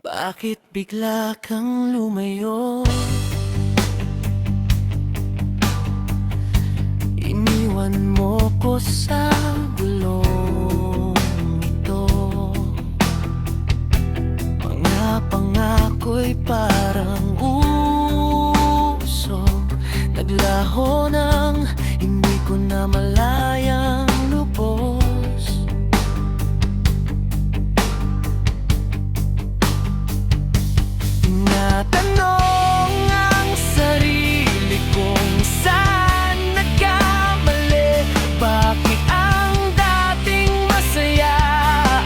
Bakit bigla kang lumayo? Iniwan mo ko sa gulong ito. Mga pangako'y parang usok, naglaho ng hindi ko na malayang lubos. Tinatanong ang sarili kong saan nagkamali. Bakit ang dating masaya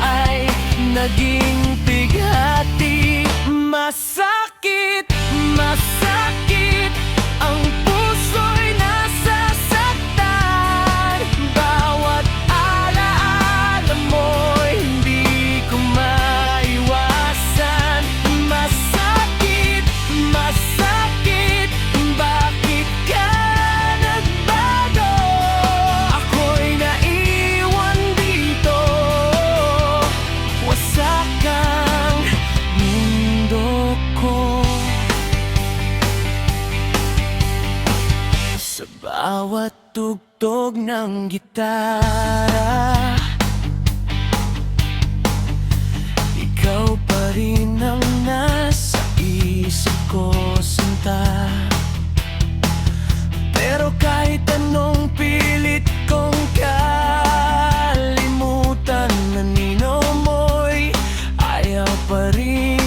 ay naging bighati? Masakit, masakit, ang puso'y nasasaktan. Bawat alaala mo'y hindi ko maiwasan. Masakit, masakit, bakit ka nagbago? Ako'y naiwan dito, wasak ang mundo ko. Sa bawat tugtog ng gitara, ikaw pa rin ang nasa isip ko, sinta. Pero kahit anong pilit kong kalimutan, nanino mo'y ayaw pa rin